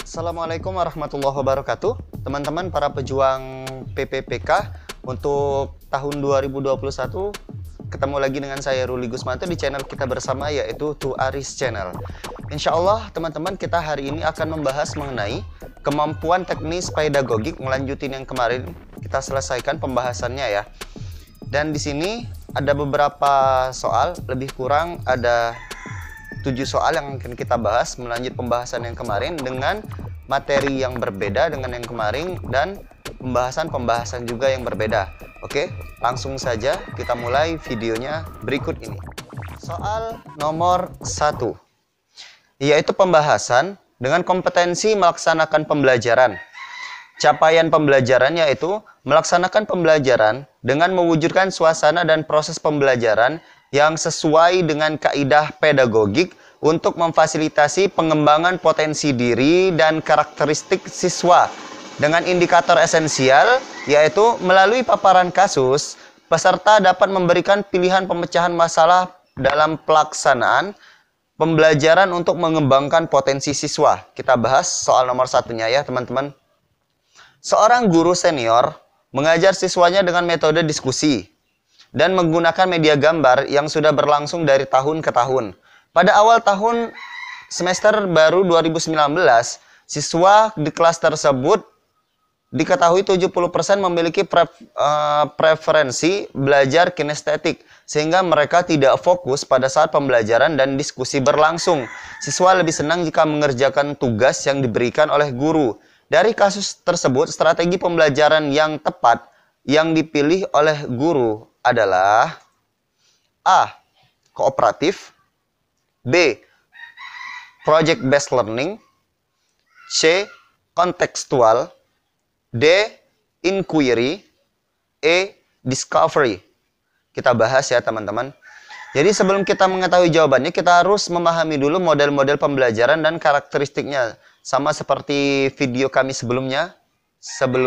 Assalamualaikum warahmatullahi wabarakatuh. Teman-teman para pejuang PPPK, untuk tahun 2021 ketemu lagi dengan saya Ruli Gusmanto di channel kita bersama, yaitu Tu Aris Channel. Insya Allah teman-teman, kita hari ini akan membahas mengenai kemampuan teknis pedagogik, melanjutin yang kemarin kita selesaikan pembahasannya ya. Dan di sini ada beberapa soal, lebih kurang ada 7 soal yang akan kita bahas melanjut pembahasan yang kemarin dengan materi yang berbeda dengan yang kemarin dan pembahasan juga yang berbeda. Oke, langsung saja kita mulai videonya berikut ini. Soal nomor 1, yaitu pembahasan dengan kompetensi melaksanakan pembelajaran. Capaian pembelajaran yaitu melaksanakan pembelajaran dengan mewujudkan suasana dan proses pembelajaran yang sesuai dengan kaidah pedagogik untuk memfasilitasi pengembangan potensi diri dan karakteristik siswa dengan indikator esensial, yaitu melalui paparan kasus, peserta dapat memberikan pilihan pemecahan masalah dalam pelaksanaan pembelajaran untuk mengembangkan potensi siswa. Kita bahas soal nomor 1-nya ya teman-teman. Seorang guru senior mengajar siswanya dengan metode diskusi dan menggunakan media gambar yang sudah berlangsung dari tahun ke tahun. Pada awal tahun semester baru 2019, siswa di kelas tersebut diketahui 70% memiliki preferensi belajar kinestetik, sehingga mereka tidak fokus pada saat pembelajaran dan diskusi berlangsung. Siswa lebih senang jika mengerjakan tugas yang diberikan oleh guru. Dari kasus tersebut, strategi pembelajaran yang tepat yang dipilih oleh guru adalah A. Kooperatif, B. Project based learning, C. Kontekstual, D. Inquiry, E. Discovery. Kita bahas ya teman-teman. Jadi sebelum kita mengetahui jawabannya, kita harus memahami dulu model-model pembelajaran dan karakteristiknya. Sama seperti video kami sebelum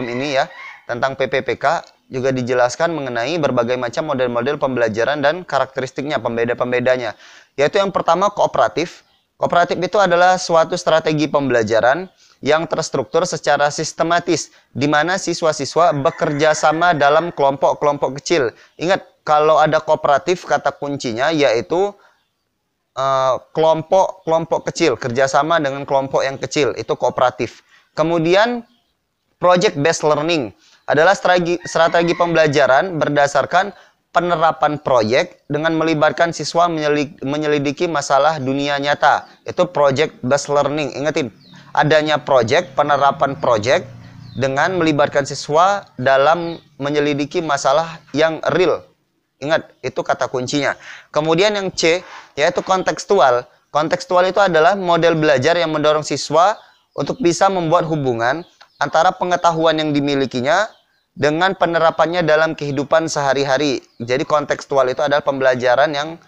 ini ya, tentang PPPK, juga dijelaskan mengenai berbagai macam model-model pembelajaran dan karakteristiknya, pembeda-pembedanya. Yaitu yang pertama, kooperatif. Kooperatif itu adalah suatu strategi pembelajaran yang terstruktur secara sistematis, di mana siswa-siswa bekerja sama dalam kelompok-kelompok kecil. Ingat, kalau ada kooperatif, kata kuncinya yaitu kelompok-kelompok kecil, kerjasama dengan kelompok yang kecil, itu kooperatif. Kemudian, project based learning adalah strategi pembelajaran berdasarkan penerapan proyek dengan melibatkan siswa menyelidiki masalah dunia nyata. Itu project based learning. Ingetin, adanya proyek, penerapan proyek dengan melibatkan siswa dalam menyelidiki masalah yang real. Ingat, itu kata kuncinya. Kemudian yang C, yaitu kontekstual. Kontekstual itu adalah model belajar yang mendorong siswa untuk bisa membuat hubungan antara pengetahuan yang dimilikinya dengan penerapannya dalam kehidupan sehari-hari. Jadi kontekstual itu adalah pembelajaran yang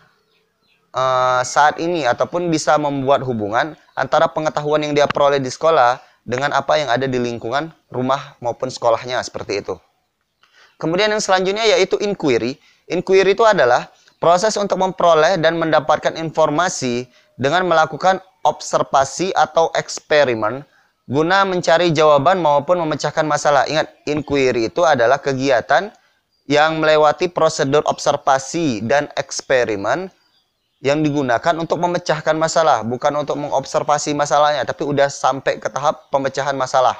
saat ini ataupun bisa membuat hubungan antara pengetahuan yang dia peroleh di sekolah dengan apa yang ada di lingkungan rumah maupun sekolahnya, seperti itu. Kemudian yang selanjutnya yaitu inquiry. Inquiry itu adalah proses untuk memperoleh dan mendapatkan informasi dengan melakukan observasi atau eksperimen guna mencari jawaban maupun memecahkan masalah. Ingat, inquiry itu adalah kegiatan yang melewati prosedur observasi dan eksperimen yang digunakan untuk memecahkan masalah, bukan untuk mengobservasi masalahnya, tapi udah sampai ke tahap pemecahan masalah.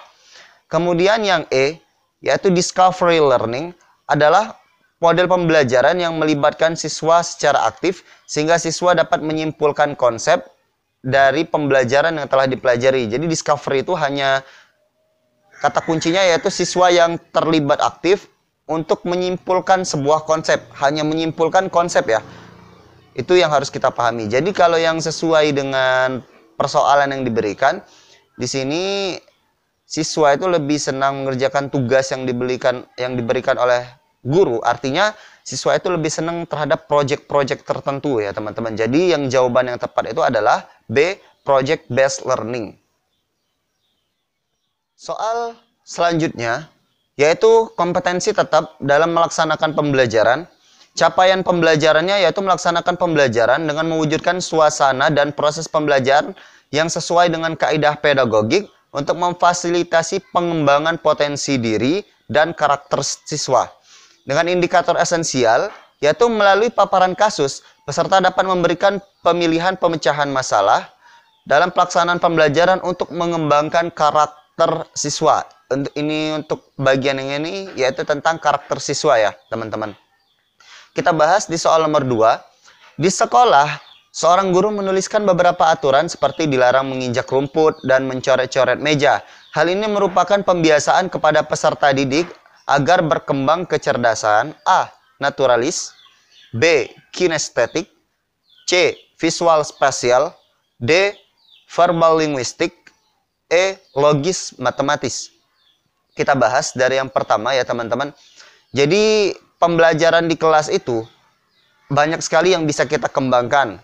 Kemudian yang E, yaitu discovery learning, adalah model pembelajaran yang melibatkan siswa secara aktif sehingga siswa dapat menyimpulkan konsep dari pembelajaran yang telah dipelajari. Jadi discovery itu hanya kata kuncinya yaitu siswa yang terlibat aktif untuk menyimpulkan sebuah konsep, hanya menyimpulkan konsep ya. Itu yang harus kita pahami. Jadi kalau yang sesuai dengan persoalan yang diberikan di sini, siswa itu lebih senang mengerjakan tugas yang diberikan oleh guru. Artinya siswa itu lebih senang terhadap project-project tertentu ya teman-teman. Jadi yang jawaban yang tepat itu adalah B, project based learning. Soal selanjutnya yaitu kompetensi tetap dalam melaksanakan pembelajaran. Capaian pembelajarannya yaitu melaksanakan pembelajaran dengan mewujudkan suasana dan proses pembelajaran yang sesuai dengan kaidah pedagogik untuk memfasilitasi pengembangan potensi diri dan karakter siswa. Dengan indikator esensial, yaitu melalui paparan kasus, peserta dapat memberikan pemilihan pemecahan masalah dalam pelaksanaan pembelajaran untuk mengembangkan karakter siswa. Ini untuk bagian yang ini, yaitu tentang karakter siswa ya, teman-teman. Kita bahas di soal nomor 2. Di sekolah, seorang guru menuliskan beberapa aturan seperti dilarang menginjak rumput dan mencoret-coret meja. Hal ini merupakan pembiasaan kepada peserta didik agar berkembang kecerdasan A. Naturalis, B. Kinestetik, C. Visual spasial, D. Verbal linguistik, E. Logis matematis. Kita bahas dari yang pertama ya teman-teman. Jadi pembelajaran di kelas itu banyak sekali yang bisa kita kembangkan.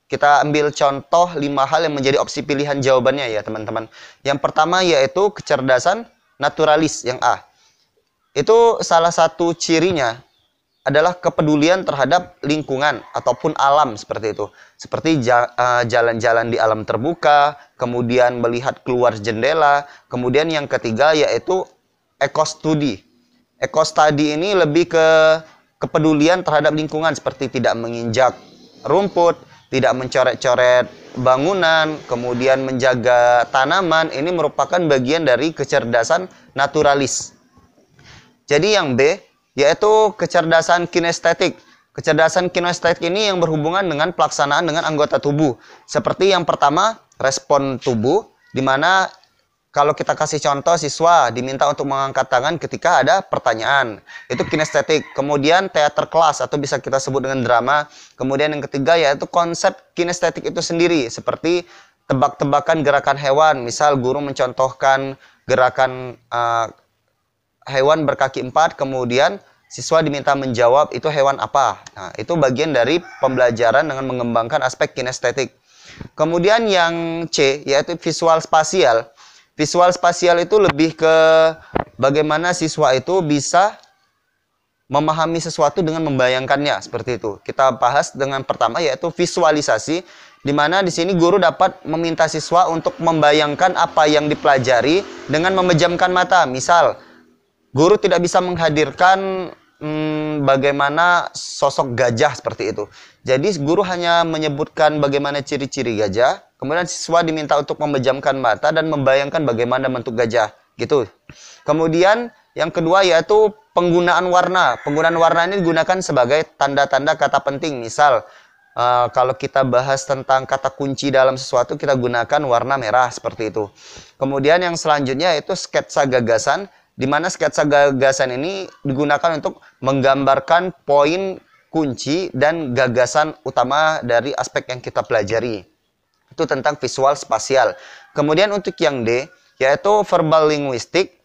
Kita ambil contoh 5 hal yang menjadi opsi pilihan jawabannya ya teman-teman. Yang pertama yaitu kecerdasan naturalis yang A. Itu salah satu cirinya adalah kepedulian terhadap lingkungan ataupun alam seperti itu. Seperti jalan-jalan di alam terbuka, kemudian melihat keluar jendela. Kemudian yang ketiga yaitu ekostudi. Ekostudi ini lebih ke kepedulian terhadap lingkungan seperti tidak menginjak rumput, tidak mencoret-coret bangunan, kemudian menjaga tanaman. Ini merupakan bagian dari kecerdasan naturalis. Jadi yang B yaitu kecerdasan kinestetik. Kecerdasan kinestetik ini yang berhubungan dengan pelaksanaan dengan anggota tubuh. Seperti yang pertama, respon tubuh, di mana kalau kita kasih contoh siswa diminta untuk mengangkat tangan ketika ada pertanyaan. Itu kinestetik. Kemudian teater kelas atau bisa kita sebut dengan drama. Kemudian yang ketiga yaitu konsep kinestetik itu sendiri. Seperti tebak-tebakan gerakan hewan. Misal guru mencontohkan gerakan hewan berkaki 4, kemudian siswa diminta menjawab itu hewan apa. Nah, itu bagian dari pembelajaran dengan mengembangkan aspek kinestetik. Kemudian yang C, yaitu visual spasial. Visual spasial itu lebih ke bagaimana siswa itu bisa memahami sesuatu dengan membayangkannya, seperti itu. Kita bahas dengan pertama, yaitu visualisasi, di mana di sini guru dapat meminta siswa untuk membayangkan apa yang dipelajari dengan memejamkan mata. Misal, guru tidak bisa menghadirkan bagaimana sosok gajah seperti itu. Jadi guru hanya menyebutkan bagaimana ciri-ciri gajah, kemudian siswa diminta untuk memejamkan mata dan membayangkan bagaimana bentuk gajah, gitu. Kemudian yang kedua yaitu penggunaan warna. Penggunaan warna ini digunakan sebagai tanda-tanda kata penting. Misal, kalau kita bahas tentang kata kunci dalam sesuatu, kita gunakan warna merah seperti itu. Kemudian yang selanjutnya yaitu sketsa gagasan, di mana sketsa gagasan ini digunakan untuk menggambarkan poin kunci dan gagasan utama dari aspek yang kita pelajari. Itu tentang visual spasial. Kemudian untuk yang D, yaitu verbal linguistik,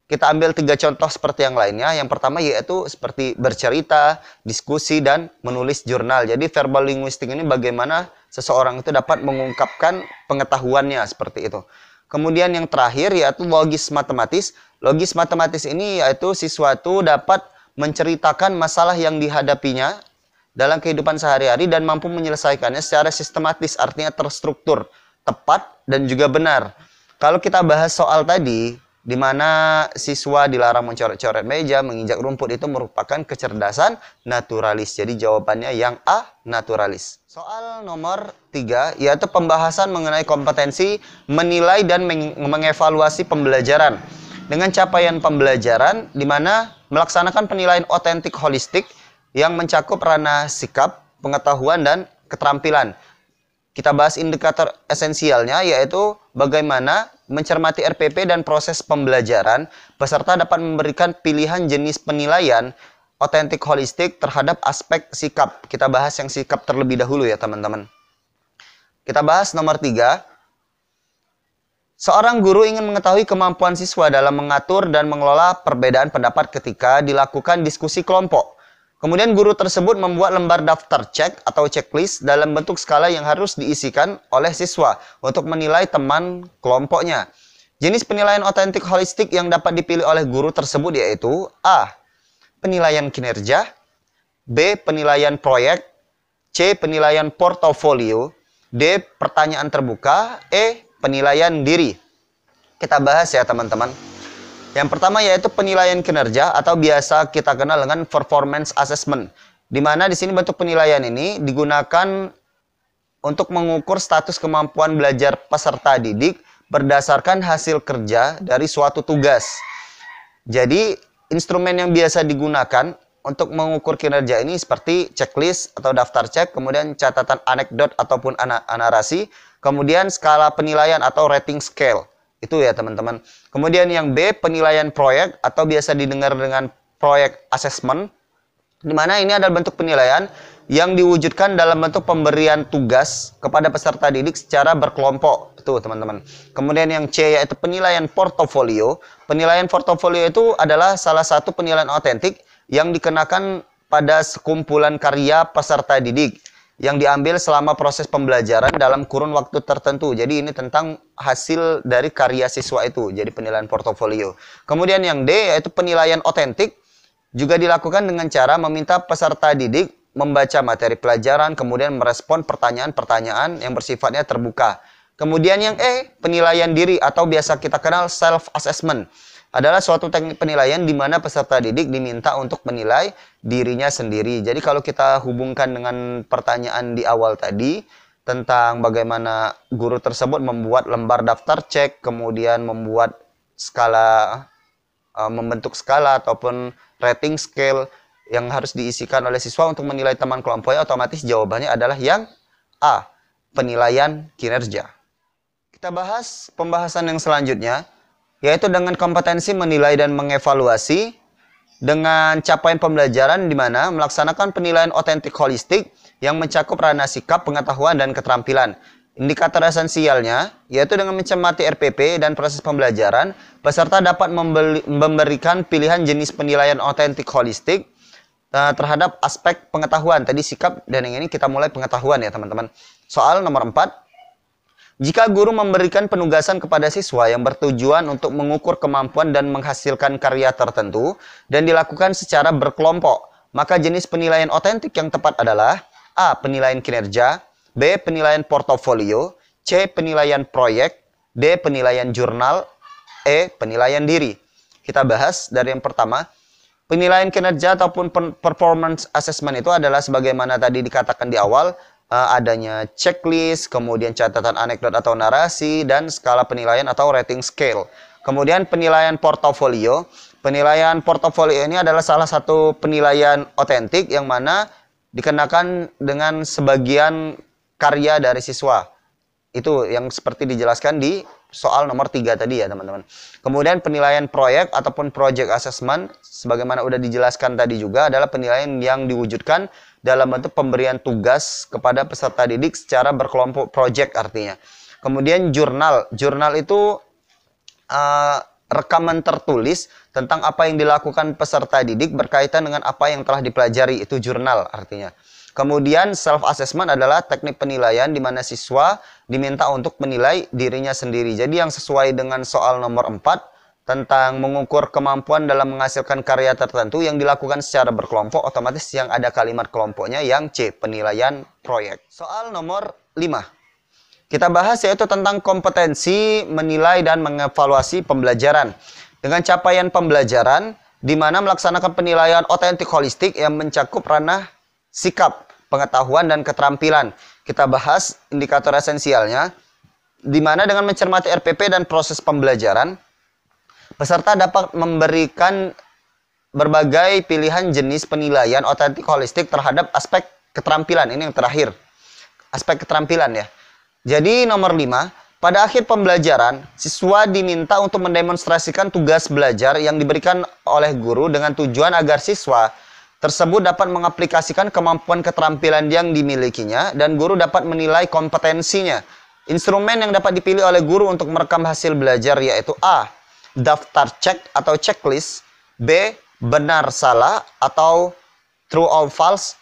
kita ambil 3 contoh seperti yang lainnya. Yang pertama yaitu seperti bercerita, diskusi, dan menulis jurnal. Jadi verbal linguistik ini bagaimana seseorang itu dapat mengungkapkan pengetahuannya seperti itu. Kemudian yang terakhir yaitu logis matematis. Logis matematis ini yaitu siswa itu dapat menceritakan masalah yang dihadapinya dalam kehidupan sehari-hari dan mampu menyelesaikannya secara sistematis, artinya terstruktur, tepat, dan juga benar. Kalau kita bahas soal tadi, di mana siswa dilarang mencoret-coret meja, menginjak rumput, itu merupakan kecerdasan naturalis. Jadi jawabannya yang A, naturalis. Soal nomor 3, yaitu pembahasan mengenai kompetensi menilai dan mengevaluasi pembelajaran. Dengan capaian pembelajaran, di mana melaksanakan penilaian otentik holistik yang mencakup ranah sikap, pengetahuan, dan keterampilan. Kita bahas indikator esensialnya, yaitu bagaimana mencermati RPP dan proses pembelajaran. Peserta dapat memberikan pilihan jenis penilaian otentik holistik terhadap aspek sikap. Kita bahas yang sikap terlebih dahulu ya teman-teman. Kita bahas nomor 3. Seorang guru ingin mengetahui kemampuan siswa dalam mengatur dan mengelola perbedaan pendapat ketika dilakukan diskusi kelompok. Kemudian guru tersebut membuat lembar daftar cek atau checklist dalam bentuk skala yang harus diisikan oleh siswa untuk menilai teman kelompoknya. Jenis penilaian otentik holistik yang dapat dipilih oleh guru tersebut yaitu A. Penilaian kinerja, B. Penilaian proyek, C. Penilaian portofolio, D. Pertanyaan terbuka. E. Penilaian diri. Kita bahas ya teman-teman. Yang pertama yaitu penilaian kinerja atau biasa kita kenal dengan performance assessment. Di mana di sini bentuk penilaian ini digunakan untuk mengukur status kemampuan belajar peserta didik berdasarkan hasil kerja dari suatu tugas. Jadi, instrumen yang biasa digunakan untuk mengukur kinerja ini seperti checklist atau daftar cek, kemudian catatan anekdot ataupun narasi, kemudian skala penilaian atau rating scale. Itu ya teman-teman. Kemudian yang B, penilaian proyek atau biasa didengar dengan proyek assessment, di mana ini adalah bentuk penilaian yang diwujudkan dalam bentuk pemberian tugas kepada peserta didik secara berkelompok. Itu teman-teman. Kemudian yang C yaitu penilaian portofolio. Penilaian portofolio itu adalah salah satu penilaian otentik yang dikenakan pada sekumpulan karya peserta didik yang diambil selama proses pembelajaran dalam kurun waktu tertentu. Jadi ini tentang hasil dari karya siswa itu. Jadi penilaian portofolio. Kemudian yang D yaitu penilaian otentik juga dilakukan dengan cara meminta peserta didik membaca materi pelajaran, kemudian merespon pertanyaan-pertanyaan yang bersifatnya terbuka. Kemudian yang E, penilaian diri atau biasa kita kenal self-assessment. Adalah suatu teknik penilaian di mana peserta didik diminta untuk menilai dirinya sendiri. Jadi kalau kita hubungkan dengan pertanyaan di awal tadi, tentang bagaimana guru tersebut membuat lembar daftar cek, kemudian membuat skala, membentuk skala ataupun rating scale yang harus diisikan oleh siswa untuk menilai teman kelompoknya, otomatis jawabannya adalah yang A, penilaian kinerja. Kita bahas pembahasan yang selanjutnya, yaitu dengan kompetensi menilai dan mengevaluasi dengan capaian pembelajaran di mana melaksanakan penilaian otentik holistik yang mencakup ranah sikap, pengetahuan, dan keterampilan. Indikator esensialnya, yaitu dengan mencermati RPP dan proses pembelajaran, peserta dapat memberikan pilihan jenis penilaian otentik holistik terhadap aspek pengetahuan. Tadi sikap, dan yang ini kita mulai pengetahuan ya teman-teman. Soal nomor 4. Jika guru memberikan penugasan kepada siswa yang bertujuan untuk mengukur kemampuan dan menghasilkan karya tertentu dan dilakukan secara berkelompok, maka jenis penilaian otentik yang tepat adalah A. Penilaian kinerja, B. Penilaian portofolio, C. Penilaian proyek, D. Penilaian jurnal, E. Penilaian diri. Kita bahas dari yang pertama. Penilaian kinerja ataupun performance assessment itu adalah sebagaimana tadi dikatakan di awal, adanya checklist, kemudian catatan anekdot atau narasi, dan skala penilaian atau rating scale. Kemudian penilaian portofolio. Penilaian portofolio ini adalah salah satu penilaian otentik yang mana dikenakan dengan sebagian karya dari siswa. Itu yang seperti dijelaskan di soal nomor 3 tadi ya teman-teman. Kemudian penilaian proyek ataupun project assessment, sebagaimana udah dijelaskan tadi juga, adalah penilaian yang diwujudkan dalam bentuk pemberian tugas kepada peserta didik secara berkelompok, project artinya. Kemudian jurnal. Jurnal itu rekaman tertulis tentang apa yang dilakukan peserta didik berkaitan dengan apa yang telah dipelajari. Itu jurnal artinya. Kemudian self-assessment adalah teknik penilaian di mana siswa diminta untuk menilai dirinya sendiri. Jadi yang sesuai dengan soal nomor 4 tentang mengukur kemampuan dalam menghasilkan karya tertentu yang dilakukan secara berkelompok, otomatis yang ada kalimat kelompoknya yang C, penilaian proyek. Soal nomor 5. Kita bahas yaitu tentang kompetensi menilai dan mengevaluasi pembelajaran. Dengan capaian pembelajaran, di mana melaksanakan penilaian otentik holistik yang mencakup ranah sikap, pengetahuan, dan keterampilan. Kita bahas indikator esensialnya, di mana dengan mencermati RPP dan proses pembelajaran, peserta dapat memberikan berbagai pilihan jenis penilaian otentik holistik terhadap aspek keterampilan. Ini yang terakhir, aspek keterampilan ya. Jadi nomor 5, pada akhir pembelajaran, siswa diminta untuk mendemonstrasikan tugas belajar yang diberikan oleh guru dengan tujuan agar siswa tersebut dapat mengaplikasikan kemampuan keterampilan yang dimilikinya dan guru dapat menilai kompetensinya. Instrumen yang dapat dipilih oleh guru untuk merekam hasil belajar yaitu A. Daftar cek atau checklist, B. Benar salah atau true or false,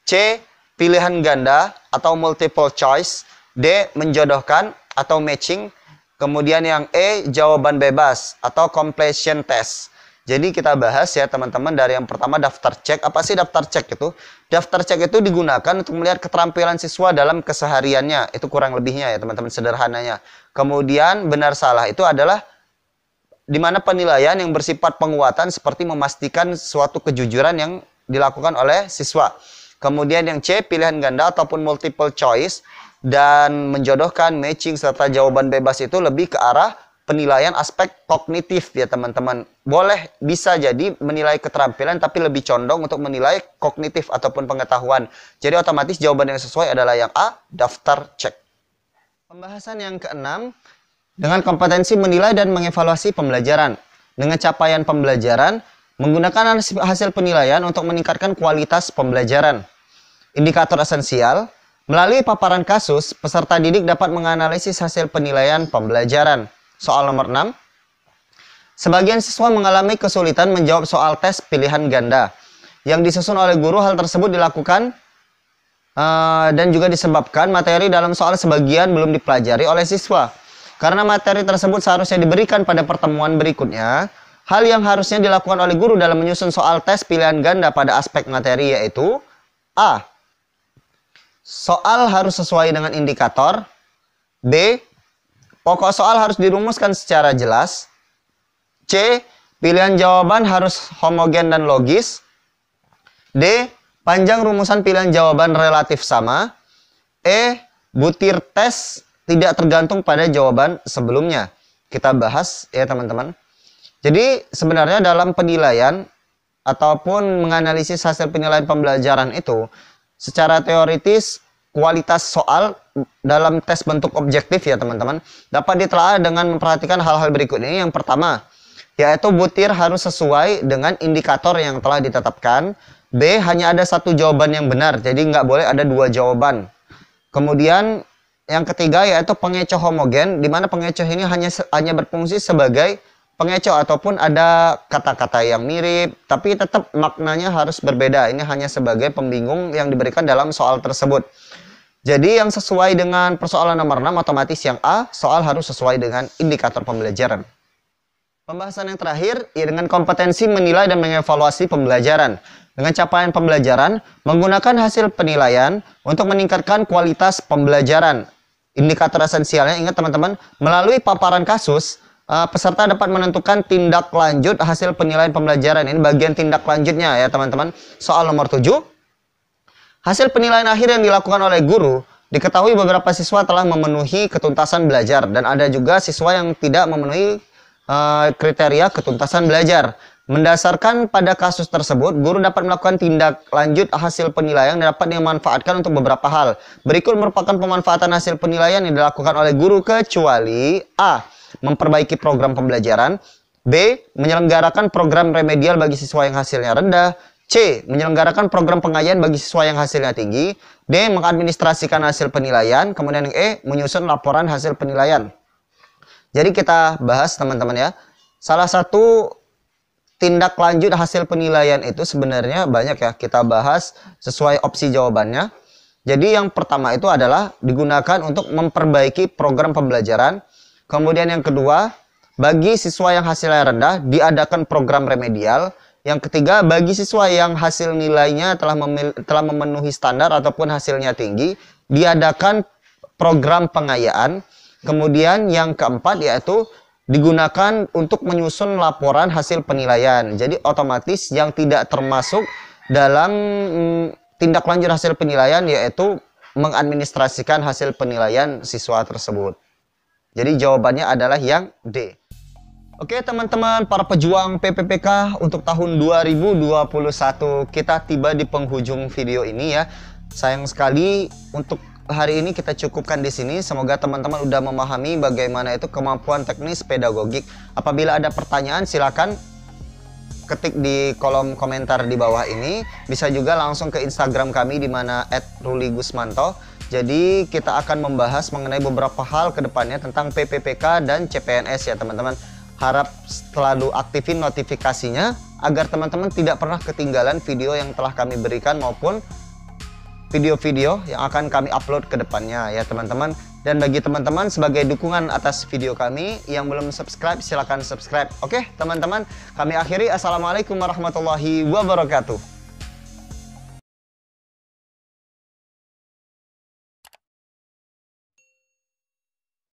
C. Pilihan ganda atau multiple choice, D. Menjodohkan atau matching, kemudian yang E. Jawaban bebas atau completion test. Jadi kita bahas ya teman-teman dari yang pertama daftar cek. Apa sih daftar cek itu? Daftar cek itu digunakan untuk melihat keterampilan siswa dalam kesehariannya. Itu kurang lebihnya ya teman-teman, sederhananya. Kemudian benar salah itu adalah di mana penilaian yang bersifat penguatan seperti memastikan suatu kejujuran yang dilakukan oleh siswa. Kemudian yang C, pilihan ganda ataupun multiple choice dan menjodohkan matching serta jawaban bebas itu lebih ke arah penilaian aspek kognitif ya teman-teman. Boleh bisa jadi menilai keterampilan tapi lebih condong untuk menilai kognitif ataupun pengetahuan. Jadi otomatis jawaban yang sesuai adalah yang A, daftar cek. Pembahasan yang keenam, dengan kompetensi menilai dan mengevaluasi pembelajaran. Dengan capaian pembelajaran, menggunakan hasil penilaian untuk meningkatkan kualitas pembelajaran. Indikator esensial, melalui paparan kasus, peserta didik dapat menganalisis hasil penilaian pembelajaran. Soal nomor 6. Sebagian siswa mengalami kesulitan menjawab soal tes pilihan ganda. Yang disusun oleh guru, hal tersebut dilakukan dan juga disebabkan materi dalam soal sebagian belum dipelajari oleh siswa. Karena materi tersebut seharusnya diberikan pada pertemuan berikutnya, hal yang harusnya dilakukan oleh guru dalam menyusun soal tes pilihan ganda pada aspek materi yaitu A. Soal harus sesuai dengan indikator. B. Pokok soal harus dirumuskan secara jelas. C. Pilihan jawaban harus homogen dan logis. D. Panjang rumusan pilihan jawaban relatif sama. E. Butir tes tidak tergantung pada jawaban sebelumnya. Kita bahas ya teman-teman. Jadi sebenarnya dalam penilaian ataupun menganalisis hasil penilaian pembelajaran itu, secara teoritis kualitas soal dalam tes bentuk objektif ya teman-teman dapat ditelaah dengan memperhatikan hal-hal berikut ini. Yang pertama yaitu butir harus sesuai dengan indikator yang telah ditetapkan. B. Hanya ada satu jawaban yang benar, jadi nggak boleh ada dua jawaban. Kemudian yang ketiga yaitu pengecoh homogen, di mana pengecoh ini hanya berfungsi sebagai pengecoh ataupun ada kata-kata yang mirip tapi tetap maknanya harus berbeda. Ini hanya sebagai pembingung yang diberikan dalam soal tersebut. Jadi yang sesuai dengan persoalan nomor 6 otomatis yang A, soal harus sesuai dengan indikator pembelajaran. Pembahasan yang terakhir, ya dengan kompetensi menilai dan mengevaluasi pembelajaran. Dengan capaian pembelajaran, menggunakan hasil penilaian untuk meningkatkan kualitas pembelajaran. Indikator esensialnya, ingat teman-teman, melalui paparan kasus, peserta dapat menentukan tindak lanjut hasil penilaian pembelajaran. Ini bagian tindak lanjutnya ya teman-teman. Soal nomor 7. Hasil penilaian akhir yang dilakukan oleh guru, diketahui beberapa siswa telah memenuhi ketuntasan belajar dan ada juga siswa yang tidak memenuhi kriteria ketuntasan belajar. Mendasarkan pada kasus tersebut, guru dapat melakukan tindak lanjut hasil penilaian yang dapat dimanfaatkan untuk beberapa hal. Berikut merupakan pemanfaatan hasil penilaian yang dilakukan oleh guru kecuali A. Memperbaiki program pembelajaran. B. Menyelenggarakan program remedial bagi siswa yang hasilnya rendah. C. Menyelenggarakan program pengayaan bagi siswa yang hasilnya tinggi. D. Mengadministrasikan hasil penilaian. Kemudian yang E. Menyusun laporan hasil penilaian. Jadi kita bahas teman-teman ya. Salah satu tindak lanjut hasil penilaian itu sebenarnya banyak ya. Kita bahas sesuai opsi jawabannya. Jadi yang pertama itu adalah digunakan untuk memperbaiki program pembelajaran. Kemudian yang kedua, bagi siswa yang hasilnya rendah diadakan program remedial. Yang ketiga, bagi siswa yang hasil nilainya telah memenuhi standar ataupun hasilnya tinggi, diadakan program pengayaan. Kemudian yang keempat yaitu digunakan untuk menyusun laporan hasil penilaian. Jadi otomatis yang tidak termasuk dalam tindak lanjut hasil penilaian yaitu mengadministrasikan hasil penilaian siswa tersebut. Jadi jawabannya adalah yang D. Oke teman-teman, para pejuang PPPK untuk tahun 2021, kita tiba di penghujung video ini ya. Sayang sekali untuk hari ini kita cukupkan di sini. Semoga teman-teman udah memahami bagaimana itu kemampuan teknis pedagogik. Apabila ada pertanyaan silakan ketik di kolom komentar di bawah ini. Bisa juga langsung ke Instagram kami di mana @ruligusmanto. Jadi kita akan membahas mengenai beberapa hal ke depannya tentang PPPK dan CPNS ya teman-teman. Harap selalu aktifin notifikasinya agar teman-teman tidak pernah ketinggalan video yang telah kami berikan maupun video-video yang akan kami upload ke depannya ya teman-teman. Dan bagi teman-teman sebagai dukungan atas video kami yang belum subscribe, silahkan subscribe. Oke teman-teman, kami akhiri. Assalamualaikum warahmatullahi wabarakatuh.